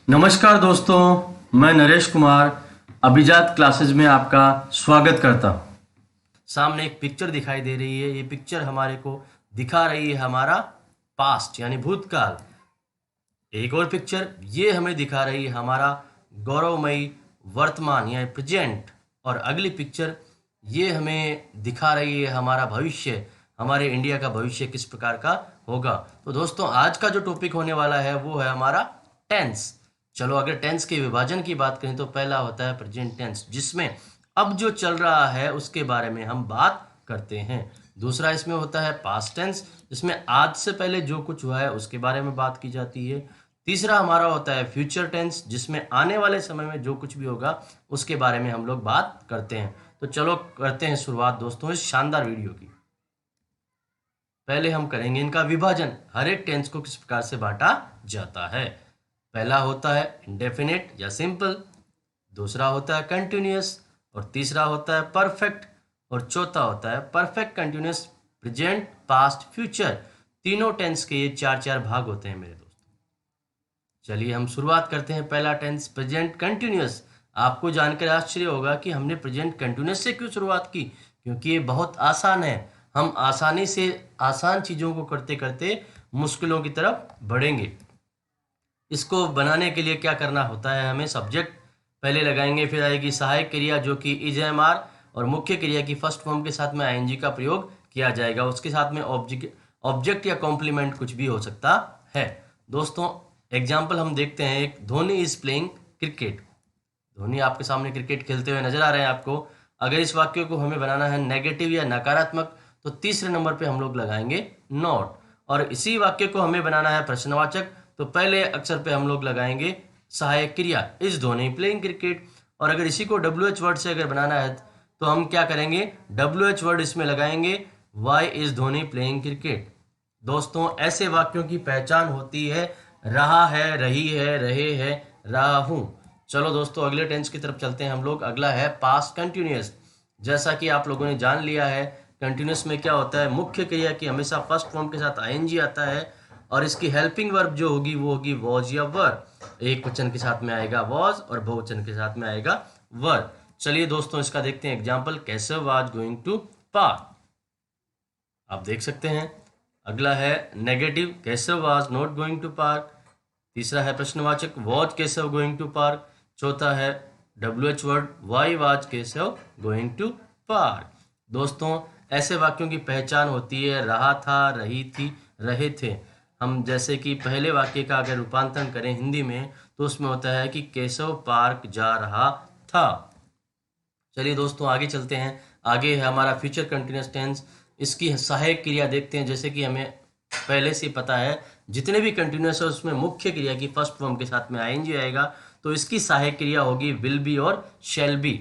नमस्कार दोस्तों, मैं नरेश कुमार अभिजात क्लासेस में आपका स्वागत करता हूं। सामने एक पिक्चर दिखाई दे रही है। ये पिक्चर हमारे को दिखा रही है हमारा पास्ट यानी भूतकाल। एक और पिक्चर ये हमें दिखा रही है हमारा गौरवमयी वर्तमान यानी प्रेजेंट। और अगली पिक्चर ये हमें दिखा रही है हमारा भविष्य, हमारे इंडिया का भविष्य किस प्रकार का होगा। तो दोस्तों आज का जो टॉपिक होने वाला है वो है हमारा टेंस। चलो अगर टेंस के विभाजन की बात करें तो पहला होता है प्रेजेंट टेंस, जिसमें अब जो चल रहा है उसके बारे में हम बात करते हैं। दूसरा इसमें होता है पास्ट टेंस, जिसमें आज से पहले जो कुछ हुआ है उसके बारे में बात की जाती है। तीसरा हमारा होता है फ्यूचर टेंस, जिसमें आने वाले समय में जो कुछ भी होगा उसके बारे में हम लोग बात करते हैं। तो चलो करते हैं शुरुआत दोस्तों इस शानदार वीडियो की। पहले हम करेंगे इनका विभाजन, हर एक टेंस को किस प्रकार से बांटा जाता है। पहला होता है इंडेफिनिट या सिंपल, दूसरा होता है कंटिन्यूअस, और तीसरा होता है परफेक्ट, और चौथा होता है perfect continuous, present, past, future. तीनों टेंस के ये चार चार भाग होते हैं मेरे दोस्तों। चलिए हम शुरुआत करते हैं। पहला टेंस प्रेजेंट कंटिन्यूअस। आपको जानकर आश्चर्य होगा कि हमने प्रेजेंट कंटिन्यूअस से क्यों शुरुआत की, क्योंकि ये बहुत आसान है। हम आसानी से आसान चीज़ों को करते करते मुश्किलों की तरफ बढ़ेंगे। इसको बनाने के लिए क्या करना होता है, हमें सब्जेक्ट पहले लगाएंगे, फिर आएगी सहायक क्रिया जो कि इज एम आर, और मुख्य क्रिया की फर्स्ट फॉर्म के साथ में आईएनजी का प्रयोग किया जाएगा। उसके साथ में ऑब्जेक्ट या कॉम्प्लीमेंट कुछ भी हो सकता है। दोस्तों एग्जाम्पल हम देखते हैं। एक Dhoni is playing cricket. Dhoni आपके सामने क्रिकेट खेलते हुए नजर आ रहे हैं आपको। अगर इस वाक्य को हमें बनाना है नेगेटिव या नकारात्मक तो तीसरे नंबर पे हम लोग लगाएंगे नॉट। और इसी वाक्य को हमें बनाना है प्रश्नवाचक तो पहले अक्षर पे हम लोग लगाएंगे सहायक क्रिया इज धोनी प्लेइंग क्रिकेट। और अगर इसी को WH वर्ड से अगर बनाना है तो हम क्या करेंगे, WH वर्ड इसमें लगाएंगे why is Dhoni playing cricket. दोस्तों ऐसे वाक्यों की पहचान होती है रहा है, रही है, रहे है, रहा हूं। चलो दोस्तों अगले टेंस की तरफ चलते हैं हम लोग। अगला है पास्ट कंटिन्यूअस। जैसा कि आप लोगों ने जान लिया है कंटिन्यूअस में क्या होता है, मुख्य क्रिया की हमेशा फर्स्ट फॉर्म के साथ आईएनजी आता है, और इसकी हेल्पिंग वर्ब जो होगी वो होगी वॉज या वर। एक वचन के साथ में आएगा वॉज और बहुवचन के साथ में आएगा वर। चलिए दोस्तों इसका देखते हैं example. Keshav was going to park. आप देख सकते हैं। अगला है negative, Keshav was not going to park. तीसरा है प्रश्नवाचक, was Keshav going to park. चौथा है WH word, why was Keshav going to park. दोस्तों ऐसे वाक्यों की पहचान होती है रहा था, रही थी, रहे थे। हम जैसे कि पहले वाक्य का अगर रूपांतरण करें हिंदी में तो उसमें होता है कि केशव पार्क जा रहा था। चलिए दोस्तों आगे चलते हैं। आगे है हमारा फ्यूचर कंटिन्यूअस टेंस। इसकी सहायक क्रिया देखते हैं। जैसे कि हमें पहले से पता है जितने भी कंटिन्यूअस है उसमें मुख्य क्रिया की फर्स्ट फॉर्म के साथ में आईएनजी आएगा, तो इसकी सहायक क्रिया होगी विल बी और शैल बी।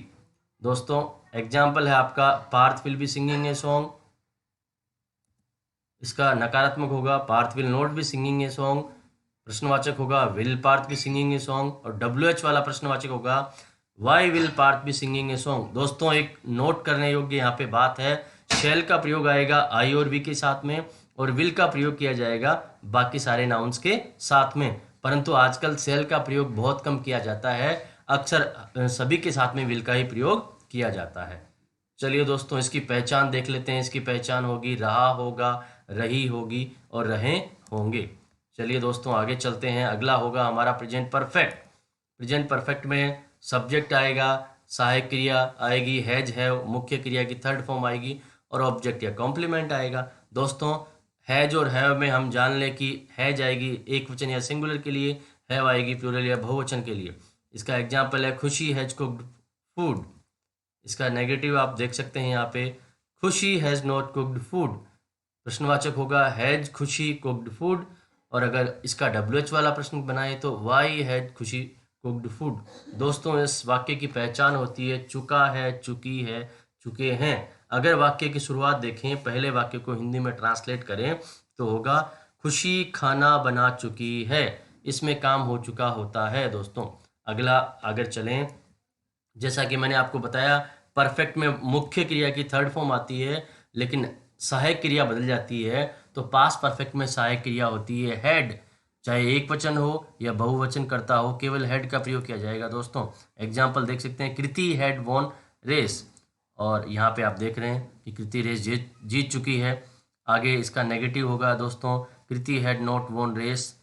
दोस्तों एग्जाम्पल है आपका Parth will be singing a song. इसका नकारात्मक होगा Parth will not be singing a song. प्रश्नवाचक होगा will Parth be singing a song, और WH वाला प्रश्नवाचक होगा why will Parth be singing a song. दोस्तों एक नोट करने योग्य यहाँ पे बात है, शैल का प्रयोग आएगा आई और बी के साथ में, और विल का प्रयोग किया जाएगा बाकी सारे नाउन्स के साथ में। परंतु आजकल शैल का प्रयोग बहुत कम किया जाता है, अक्सर सभी के साथ में विल का ही प्रयोग किया जाता है। चलिए दोस्तों इसकी पहचान देख लेते हैं। इसकी पहचान होगी रहा होगा, रही होगी और रहे होंगे। चलिए दोस्तों आगे चलते हैं। अगला होगा हमारा प्रेजेंट परफेक्ट। प्रेजेंट परफेक्ट में सब्जेक्ट आएगा, सहायक क्रिया आएगी हैज है, मुख्य क्रिया की थर्ड फॉर्म आएगी, और ऑब्जेक्ट या कॉम्प्लीमेंट आएगा। दोस्तों हैज और हैव में हम जान लें कि हैज आएगी एक वचन या सिंगुलर के लिए, हैव आएगी प्लूरल या बहुवचन के लिए। इसका एग्जाम्पल है खुशी हैज कुक्ड फूड। इसका नेगेटिव आप देख सकते हैं यहाँ पे, खुशी हैज नॉट कुक्ड फूड। प्रश्नवाचक होगा हैज खुशी कुक्ड फूड, और अगर इसका WH वाला प्रश्न बनाए तो वाई हैज खुशी कुक्ड फूड। दोस्तों इस वाक्य की पहचान होती है चुका है, चुकी है, चुके हैं। अगर वाक्य की शुरुआत देखें, पहले वाक्य को हिंदी में ट्रांसलेट करें तो होगा खुशी खाना बना चुकी है। इसमें काम हो चुका होता है। दोस्तों अगला अगर चलें, जैसा कि मैंने आपको बताया परफेक्ट में मुख्य क्रिया की थर्ड फॉर्म आती है लेकिन सहायक क्रिया बदल जाती है, तो पास्ट परफेक्ट में सहायक क्रिया होती है हैड। चाहे एक वचन हो या बहुवचन करता हो, केवल हैड का प्रयोग किया जाएगा दोस्तों। एग्जाम्पल देख सकते हैं, कृति हैड वॉन रेस, और यहाँ पे आप देख रहे हैं कि कृति रेस जीत चुकी है। आगे इसका नेगेटिव होगा दोस्तों, Kriti had not won race,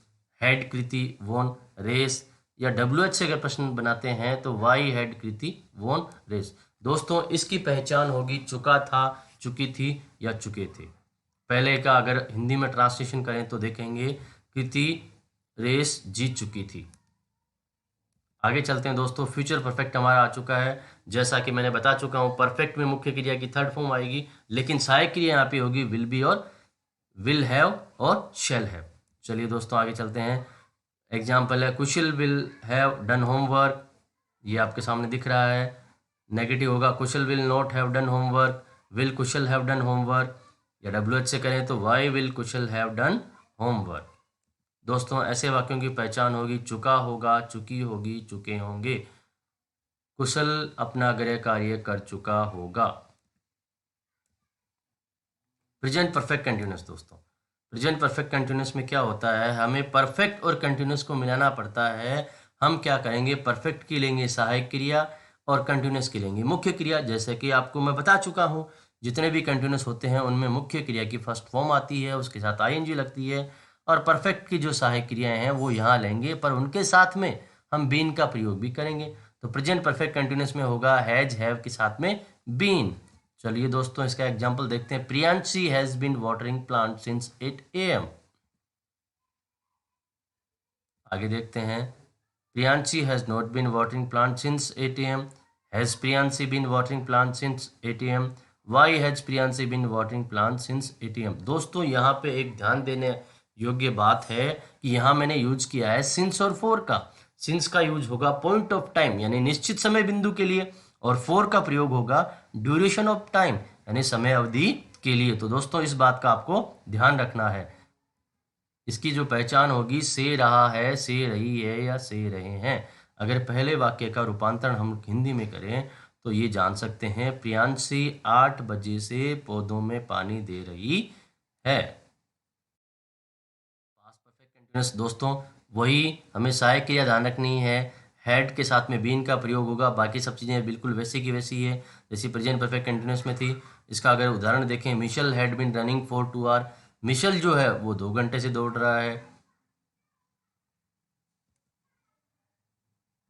had Kriti won race, या WH से अगर प्रश्न बनाते हैं तो why had Kriti won race. दोस्तों इसकी पहचान होगी चुका था, चुकी थी या चुके थे। पहले का अगर हिंदी में ट्रांसलेशन करें तो देखेंगे कृति रेस जीत चुकी थी। आगे चलते हैं दोस्तों, फ्यूचर परफेक्ट हमारा आ चुका है। जैसा कि मैंने बता चुका हूँ, परफेक्ट में मुख्य क्रिया की थर्ड फॉर्म आएगी, लेकिन सहायक क्रिया यहाँ पे होगी विल बी और विल हैव और शैल हैव। चलिए दोस्तों आगे चलते हैं। एग्जाम्पल है, Kushal will have done homework, ये आपके सामने दिख रहा है। नेगेटिव होगा, Kushal will not have done homework, will Kushal have done homework, या WH से करें तो why will Kushal have done homework. दोस्तों ऐसे वाक्यों की पहचान होगी चुका होगा, चुकी होगी, चुके होंगे। कुशल अपना गृह कार्य कर चुका होगा। प्रेजेंट परफेक्ट कंटिन्यूस दोस्तों, प्रेजेंट परफेक्ट कंटिन्यूस में क्या होता है, हमें परफेक्ट और कंटिन्यूस को मिलाना पड़ता है। हम क्या करेंगे, परफेक्ट की लेंगे सहायक क्रिया और कंटिन्यूस की लेंगे मुख्य क्रिया। जैसे कि आपको मैं बता चुका हूँ, जितने भी कंटिन्यूस होते हैं उनमें मुख्य क्रिया की फर्स्ट फॉर्म आती है, उसके साथ ING लगती है, और परफेक्ट की जो सहायक क्रियाएं हैं वो यहाँ लेंगे, पर उनके साथ में हम बीन का प्रयोग भी करेंगे। तो प्रेजेंट परफेक्ट कंटिन्यूस में होगा हैज हैव के साथ में बीन। चलिए दोस्तों इसका एग्जाम्पल देखते हैं, Priyanshi has been watering plant since 8 AM। आगे देखते हैं, Priyanshi has not been watering plant since 8 AM, has Priyanshi been watering plant since 8 AM, why has Priyanshi been watering plant since 8 AM। दोस्तों यहाँ पे एक ध्यान देने योग्य बात है कि यहाँ मैंने यूज किया है सिंस और फॉर का। सिंस का यूज होगा पॉइंट ऑफ टाइम यानी निश्चित समय बिंदु के लिए, और फॉर का प्रयोग होगा ड्यूरेशन ऑफ टाइम यानी समय अवधि के लिए। तो दोस्तों इस बात का आपको ध्यान रखना है। इसकी जो पहचान होगी से रहा है, से रही है या से रहे हैं। अगर पहले वाक्य का रूपांतरण हम हिंदी में करें तो ये जान सकते हैं, प्रियांशी 8 बजे से पौधों में पानी दे रही है। पास्ट परफेक्ट कंटीन्यूअस दोस्तों वही हमें सहायक क्रिया ध्यान रखनी है, हैड के साथ में बीन का प्रयोग होगा, बाकी सब चीज़ें बिल्कुल वैसी की वैसी है जैसी प्रेजेंट परफेक्ट कंटीन्यूअस में थी। इसका अगर उदाहरण देखें, Michelle had been running for 2 hour, मिशेल जो है वो 2 घंटे से दौड़ रहा है।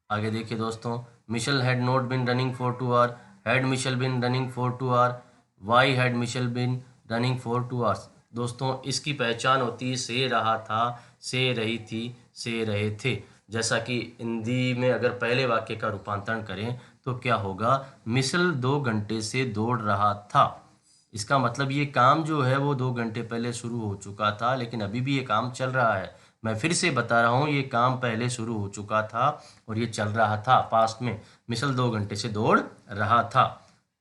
आगे देखिए दोस्तों, Michelle had not been running for 2 hour, had Michelle been running for 2 hour, why had Michelle been running for 2 hours. दोस्तों इसकी पहचान होती है से रहा था, से रही थी, से रहे थे। जैसा कि हिंदी में अगर पहले वाक्य का रूपांतरण करें तो क्या होगा, मिशेल 2 घंटे से दौड़ रहा था। इसका मतलब ये काम जो है वो 2 घंटे पहले शुरू हो चुका था, लेकिन अभी भी ये काम चल रहा है। मैं फिर से बता रहा हूँ, ये काम पहले शुरू हो चुका था और ये चल रहा था पास्ट में। मिशेल 2 घंटे से दौड़ रहा था।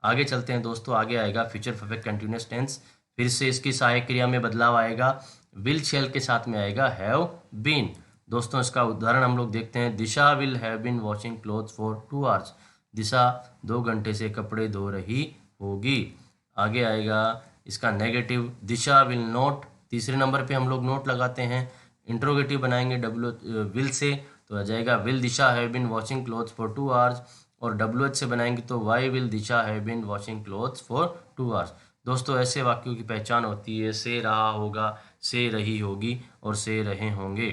आगे चलते हैं दोस्तों, आगे आएगा फ्यूचर परफेक्ट कंटिन्यूअस टेंस। फिर से इसकी सहायक क्रिया में बदलाव आएगा, विल शेल के साथ में आएगा हैव बीन। दोस्तों इसका उदाहरण हम लोग देखते हैं, Disha will have been washing clothes for 2 hours, Disha 2 घंटे से कपड़े धो रही होगी। आगे आएगा इसका नेगेटिव, दिशा विल नॉट, तीसरे नंबर पे हम लोग नोट लगाते हैं, इंट्रोगेटिव बनाएंगे विल से तो आ जाएगा will Disha have been washing clothes for 2 hours, और WH से बनाएंगे तो why will Disha have been washing clothes for 2 hours. दोस्तों ऐसे वाक्यों की पहचान होती है से रहा होगा, से रही होगी और से रहे होंगे।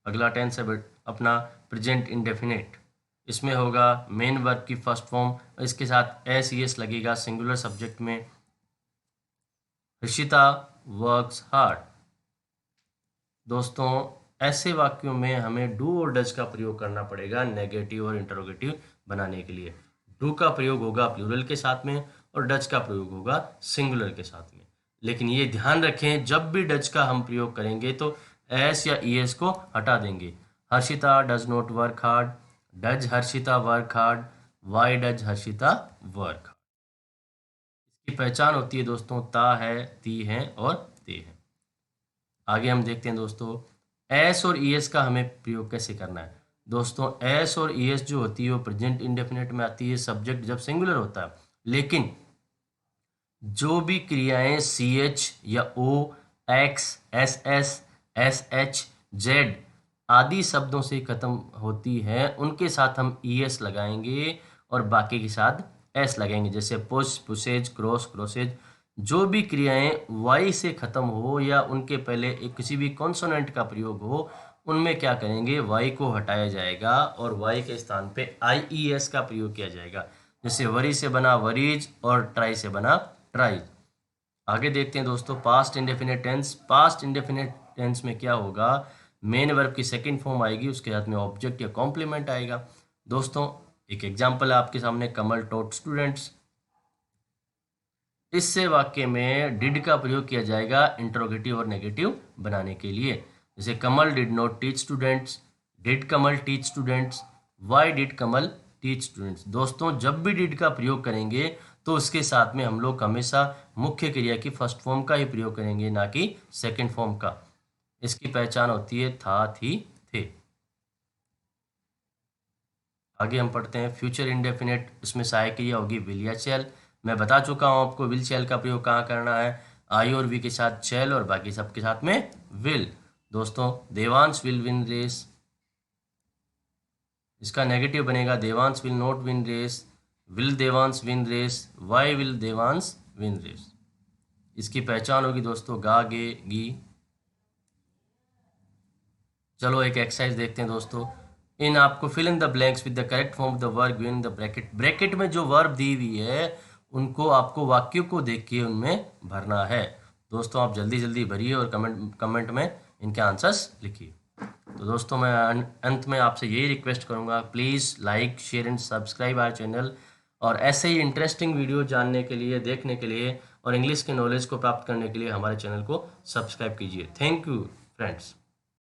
अगला टेंस है अपना प्रेजेंट इंडेफिनिट। इसमें होगा मेन वर्ब की फर्स्ट फॉर्म, इसके साथ SES लगेगा सिंगुलर सब्जेक्ट में। Harshita works hard. दोस्तों ऐसे वाक्यों में हमें डू और डज का प्रयोग करना पड़ेगा नेगेटिव और इंटरोगेटिव बनाने के लिए। डू का प्रयोग होगा प्लूरल के साथ में और डज का प्रयोग होगा सिंगुलर के साथ में। लेकिन ये ध्यान रखें, जब भी डज का हम प्रयोग करेंगे तो एस या ES को हटा देंगे। Harshita does not work hard, does Harshita work hard, why does Harshita work hard. इसकी पहचान होती है दोस्तों ता है, ती है और ते है। आगे हम देखते हैं दोस्तों एस और ES का हमें प्रयोग कैसे करना है। दोस्तों एस और ES जो होती है वो प्रेजेंट इंडेफिनिट में आती है सब्जेक्ट जब सिंगुलर होता है, लेकिन जो भी क्रियाएं CH या O, X, SS, SH, Z आदि शब्दों से खत्म होती है, उनके साथ हम ES लगाएंगे और बाकी के साथ S लगाएंगे। जैसे पुश, पुशेज, क्रॉस, क्रॉसेज। जो भी क्रियाएं Y से खत्म हो या उनके पहले एक किसी भी कॉन्सोनेंट का प्रयोग हो, उनमें क्या करेंगे, Y को हटाया जाएगा और Y के स्थान पे IES का प्रयोग किया जाएगा। जैसे वरी से बना वरीज और ट्राई से बना ट्राइज। आगे देखते हैं दोस्तों past indefinite tense. Past indefinite tense में क्या होगा, मेन वर्ब की सेकंड फॉर्म आएगी, उसके साथ में ऑब्जेक्ट या कॉम्प्लीमेंट आएगा। दोस्तों एक एग्जांपल है आपके सामने, कमल टॉट स्टूडेंट्स। इससे वाक्य में डिड का प्रयोग किया जाएगा इंटरोगेटिव और नेगेटिव बनाने के लिए। जैसे Kamal did not teach students, did Kamal teach students, why did Kamal teach students. दोस्तों जब भी डिड का प्रयोग करेंगे तो उसके साथ में हम लोग हमेशा मुख्य क्रिया की फर्स्ट फॉर्म का ही प्रयोग करेंगे, ना कि सेकंड फॉर्म का। इसकी पहचान होती है था, थी, थे। आगे हम पढ़ते हैं फ्यूचर इंडेफिनिट। इसमें सहायक क्रिया होगी विल या शैल। मैं बता चुका हूं आपको विल शैल का प्रयोग कहाँ करना है, आई और वी के साथ शैल और बाकी सब के साथ में विल। दोस्तों देवांश विल विन रेस, इसका नेगेटिव बनेगा Devansh will not win race, will Devansh win race, why will Devansh win race. इसकी पहचान होगी दोस्तों गा, गे, गी। चलो एक एक्सरसाइज देखते हैं दोस्तों। इन आपको fill in the blanks with the correct form of the verb given the bracket. Bracket में जो वर्ब दी हुई है उनको आपको वाक्यों को देख के उनमें भरना है। दोस्तों आप जल्दी जल्दी भरिए और कमेंट में इनके आंसर्स लिखिए। तो दोस्तों मैं अंत में आपसे यही रिक्वेस्ट करूंगा, please like, share and subscribe our channel. और ऐसे ही इंटरेस्टिंग वीडियो जानने के लिए, देखने के लिए और इंग्लिश के नॉलेज को प्राप्त करने के लिए हमारे चैनल को सब्सक्राइब कीजिए। Thank you friends.